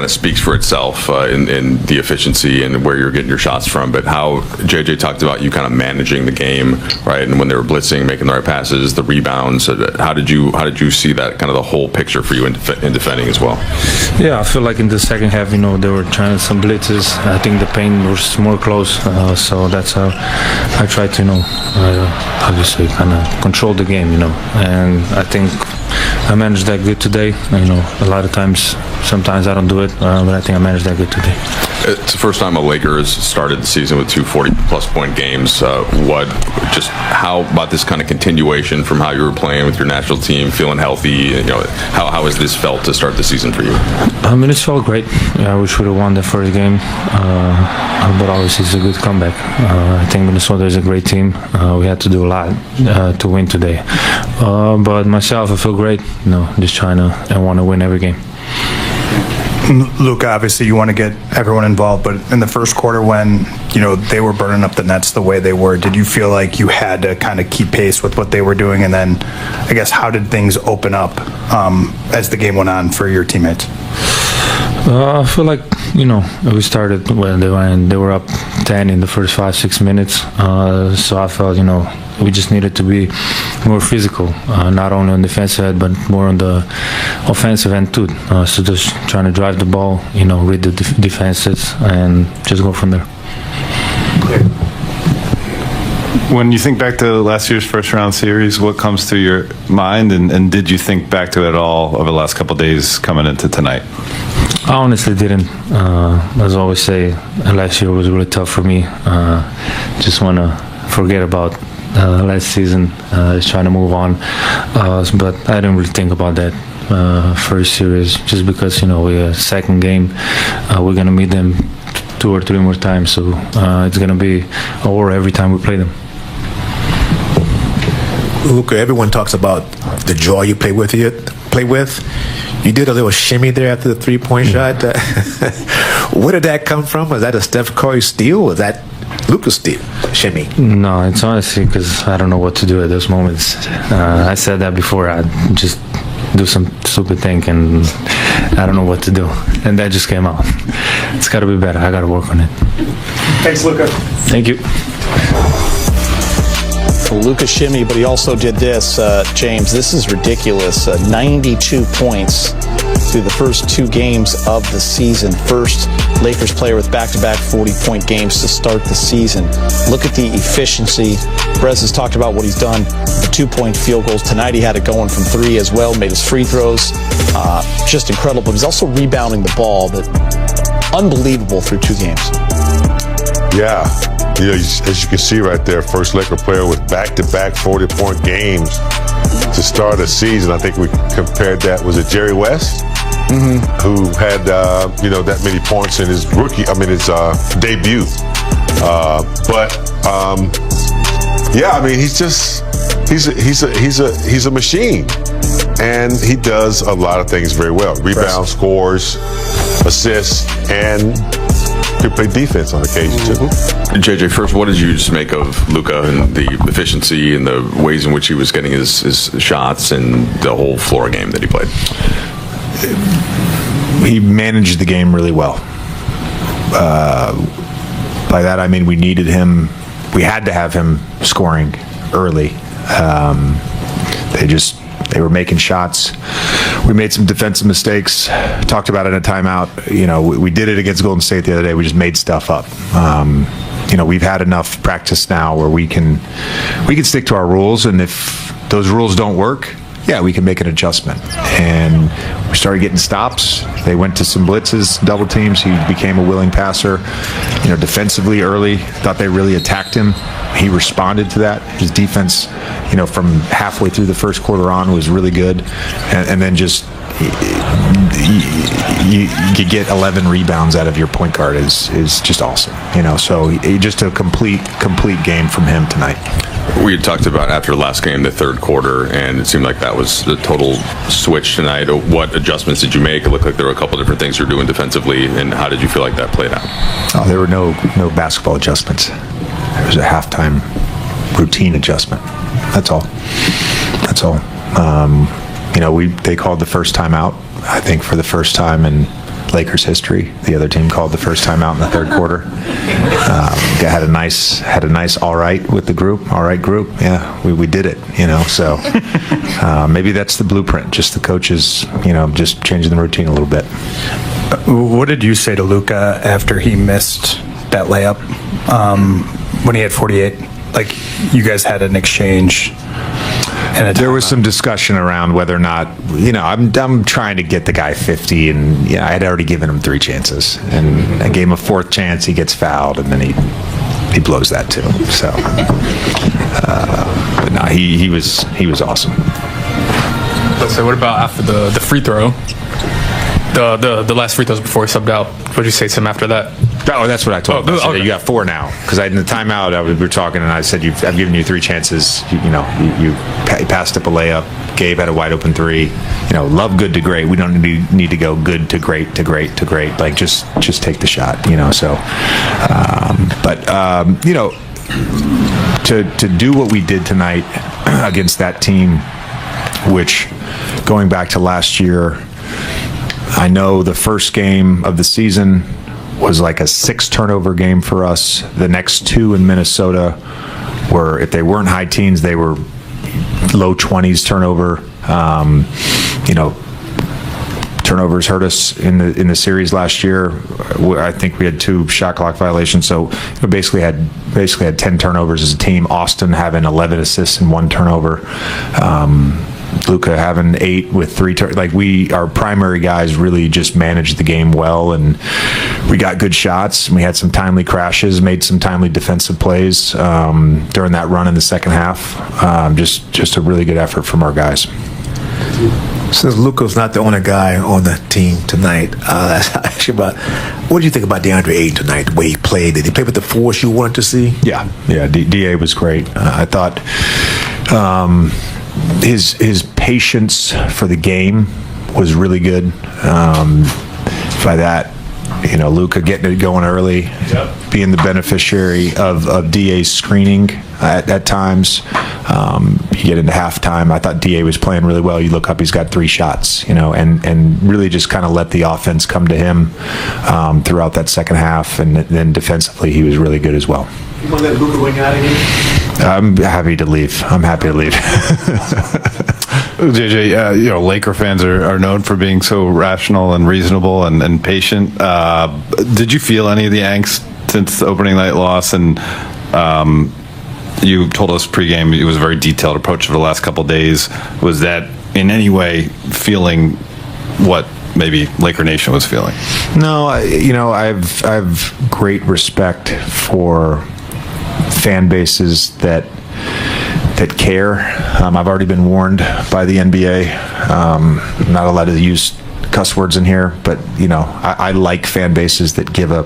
kind of speaks for itself in the efficiency and where you're getting your shots from. But how JJ talked about you kind of managing the game, right? And when they were blitzing, making the right passes, the rebounds. How did you see that kind of the whole picture for you in defending as well? Yeah, I feel like in the second half, they were trying some blitzes. I think the paint was more close, so that's how I tried to, how do you say, kind of control the game, And I think I managed that good today. A lot of times, sometimes I don't do it, but I think I managed that good today. It's the first time a Lakers started the season with 2 40-plus point games. How about this kind of continuation from how you were playing with your national team, feeling healthy? How has this felt to start the season for you? It's felt great. Yeah, we should have won the first game, but obviously it's a good comeback. I think Minnesota is a great team. We had to do a lot to win today. But myself, I feel great. Just trying to and want to win every game. Luka, obviously you want to get everyone involved, but in the first quarter when, they were burning up the nets the way they were, did you feel like you had to kind of keep pace with what they were doing? And then, I guess, how did things open up as the game went on for your teammates? I feel like, we started when they were up 10 in the first 5-6 minutes. So I felt, we just needed to be more physical, not only on the defensive end, but more on the offensive end too. So just trying to drive the ball, read the defenses, and just go from there. When you think back to last year's first-round series, what comes to your mind, and did you think back to it at all over the last couple of days coming into tonight? I honestly didn't. As I always say, last year was really tough for me. Just want to forget about last season, just trying to move on. But I didn't really think about that first series, just because, we have second game. We're going to meet them 2 or 3 more times, so it's going to be a war every time we play them. Luka, everyone talks about the joy you play with. You did a little shimmy there after the 3-point shot. Where did that come from? Was that a Steph Curry steal? Or was that Luka's steal? Shimmy? No, it's honestly because I don't know what to do at those moments. I said that before. I just do some stupid thing and I don't know what to do. And that just came out. It's got to be better. I got to work on it. Thanks, Luka. Thank you. Luka shimmy, but he also did this. James, this is ridiculous. 92 points through the first 2 games of the season. First Lakers player with back-to-back 40-point games to start the season. Look at the efficiency. Brez has talked about what he's done. The 2-point field goals. Tonight he had it going from 3 as well, made his free throws. Just incredible. He's also rebounding the ball, but unbelievable through 2 games. Yeah, as you can see right there, first Laker player with back-to-back 40-point games to start a season. I think we compared that, was it Jerry West? Who had, that many points in his his debut. He's a machine. And he does a lot of things very well. Rebounds, scores, assists, and can play defense on occasion too. JJ, first, what did you just make of Luka and the efficiency and the ways in which he was getting his shots and the whole floor game that he played? He managed the game really well. By that I mean we needed him. We had to have him scoring early. They were making shots. We made some defensive mistakes. Talked about it in a timeout. We did it against Golden State the other day. We just made stuff up. We've had enough practice now where we can stick to our rules, and if those rules don't work, yeah, we can make an adjustment. And we started getting stops. They went to some blitzes, double teams. He became a willing passer. Defensively early, thought they really attacked him. He responded to that. His defense, from halfway through the first quarter on was really good. And then just you could get 11 rebounds out of your point guard is just awesome. So just a complete game from him tonight. We had talked about after last game, the third quarter, and it seemed like that was the total switch tonight. What adjustments did you make? It looked like there were a couple different things you were doing defensively, and how did you feel like that played out? Oh, there were no basketball adjustments. There was a halftime routine adjustment. That's all. They called the first time out, I think, for the first time in Lakers history. The other team called the first time out in the third quarter. Had a nice all right with the group. All right group. Yeah, we did it, so maybe that's the blueprint, just the coaches, just changing the routine a little bit. What did you say to Luka after he missed that layup when he had 48? Like, you guys had an exchange. And there was some discussion around whether or not, I'm trying to get the guy 50, and I had already given him 3 chances, and I gave him a 4th chance. He gets fouled, and then he blows that too. So, but no, he was awesome. So what about after the free throw? The last free throws before he subbed out. What did you say to him after that? Oh, that's what I told him. I said, okay. You got 4 now. Because in the timeout, we were talking, and I said, I've given you 3 chances. You passed up a layup. Gabe had a wide open 3. Love good to great. We don't need to go good to great to great to great. Like, just take the shot, So, to do what we did tonight against that team, which, going back to last year, I know the first game of the season was like a 6 turnover game for us. The next 2 in Minnesota were, if they weren't high teens, they were low 20s turnover. Turnovers hurt us in the series last year. I think we had 2 shot clock violations, so we basically had 10 turnovers as a team. Austin having 11 assists and 1 turnover. Luka having 8 with 3 our primary guys really just managed the game well, and we got good shots. We had some timely crashes, made some timely defensive plays during that run in the second half. Just a really good effort from our guys. Since Luka's not the only guy on the team tonight, actually, what do you think about DeAndre Ayton tonight, the way he played? Did he play with the force you wanted to see? Yeah, DA was great. I thought his patience for the game was really good. By that, Luka getting it going early, being the beneficiary of DA's screening at times. You get into halftime, I thought DA was playing really well. You look up, he's got 3 shots, and really just kind of let the offense come to him throughout that second half. And then defensively, he was really good as well. You want to let Luka win out of here? I'm happy to leave. JJ, Laker fans are known for being so rational and reasonable and patient. Did you feel any of the angst since the opening night loss? And you told us pregame it was a very detailed approach for the last couple of days. Was that in any way feeling what maybe Laker Nation was feeling? No, I've great respect for fan bases that care. I've already been warned by the NBA. I'm not allowed to use cuss words in here, but I like fan bases that give a,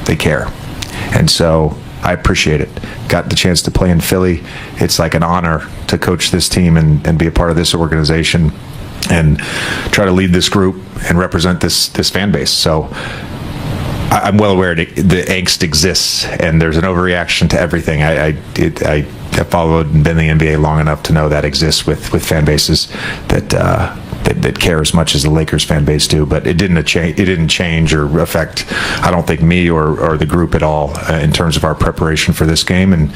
they care, and so I appreciate it. Got the chance to play in Philly. It's like an honor to coach this team and be a part of this organization and try to lead this group and represent this fan base. So I'm well aware that the angst exists and there's an overreaction to everything. I have followed and been in the NBA long enough to know that exists with fan bases that care as much as the Lakers fan base do, but it didn't change or affect, I don't think, me or the group at all in terms of our preparation for this game. And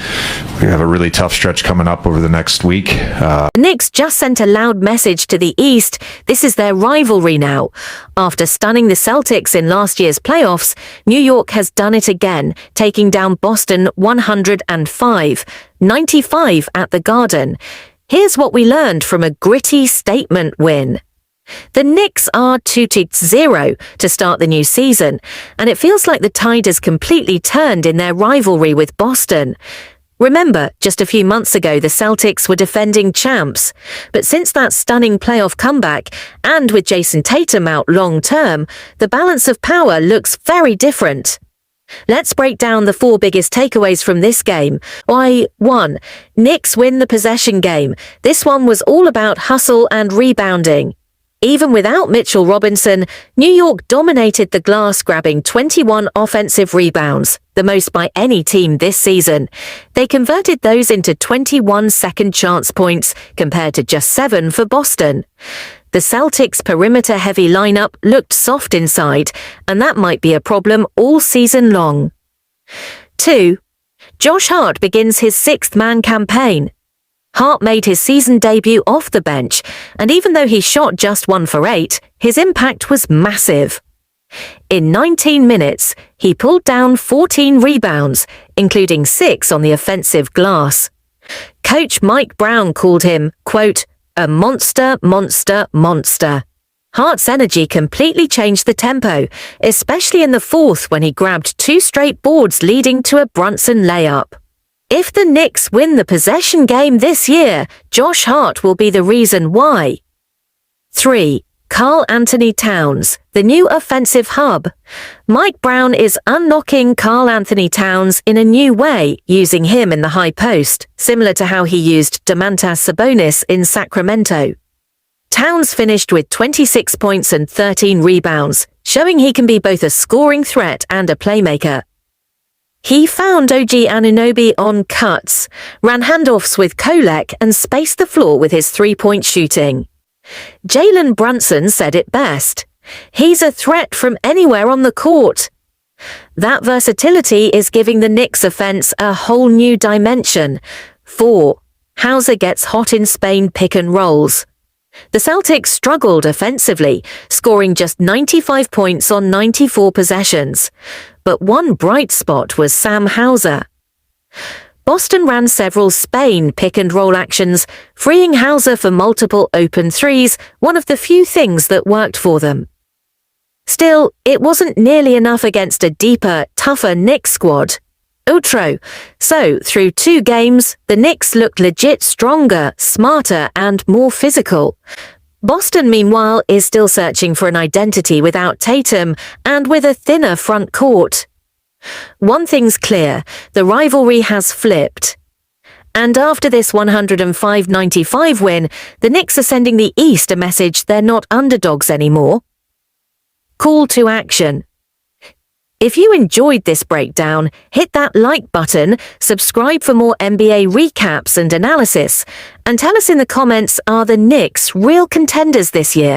we have a really tough stretch coming up over the next week. The Knicks just sent a loud message to the East. This is their rivalry now. After stunning the Celtics in last year's playoffs, New York has done it again, taking down Boston 105-95 at the Garden. Here's what we learned from a gritty statement win. The Knicks are 2-0 to start the new season, and it feels like the tide has completely turned in their rivalry with Boston. Remember, just a few months ago, the Celtics were defending champs. But since that stunning playoff comeback, and with Jason Tatum out long-term, the balance of power looks very different. Let's break down the 4 biggest takeaways from this game. 1. Knicks win the possession game. This one was all about hustle and rebounding. Even without Mitchell Robinson, New York dominated the glass, grabbing 21 offensive rebounds, the most by any team this season. They converted those into 21 second chance points, compared to just 7 for Boston. the Celtics' perimeter-heavy lineup looked soft inside, and that might be a problem all season long. 2. Josh Hart begins his sixth-man campaign. Hart made his season debut off the bench, and even though he shot just 1 for 8, his impact was massive. In 19 minutes, he pulled down 14 rebounds, including 6 on the offensive glass. Coach Mike Brown called him, quote, a monster, monster, monster. Hart's energy completely changed the tempo, especially in the fourth when he grabbed 2 straight boards leading to a Brunson layup. If the Knicks win the possession game this year, Josh Hart will be the reason why. 3. Karl Anthony Towns, the new offensive hub. Mike Brown is unlocking Karl Anthony Towns in a new way, using him in the high post, similar to how he used Domantas Sabonis in Sacramento. Towns finished with 26 points and 13 rebounds, showing he can be both a scoring threat and a playmaker. He found OG Anunoby on cuts, ran handoffs with Kolek, and spaced the floor with his three-point shooting. Jalen Brunson said it best. He's a threat from anywhere on the court. That versatility is giving the Knicks offense a whole new dimension. 4. Hauser gets hot in Spain pick and rolls. The Celtics struggled offensively, scoring just 95 points on 94 possessions. But one bright spot was Sam Hauser. Boston ran several Spain pick-and-roll actions, freeing Hauser for multiple open threes, one of the few things that worked for them. Still, it wasn't nearly enough against a deeper, tougher Knicks squad. Outro. So, through 2 games, the Knicks looked legit stronger, smarter, and more physical. Boston, meanwhile, is still searching for an identity without Tatum and with a thinner front court. One thing's clear, the rivalry has flipped. And after this 105-95 win, the Knicks are sending the East a message they're not underdogs anymore. Call to action. If you enjoyed this breakdown, hit that like button, subscribe for more NBA recaps and analysis, and tell us in the comments, are the Knicks real contenders this year?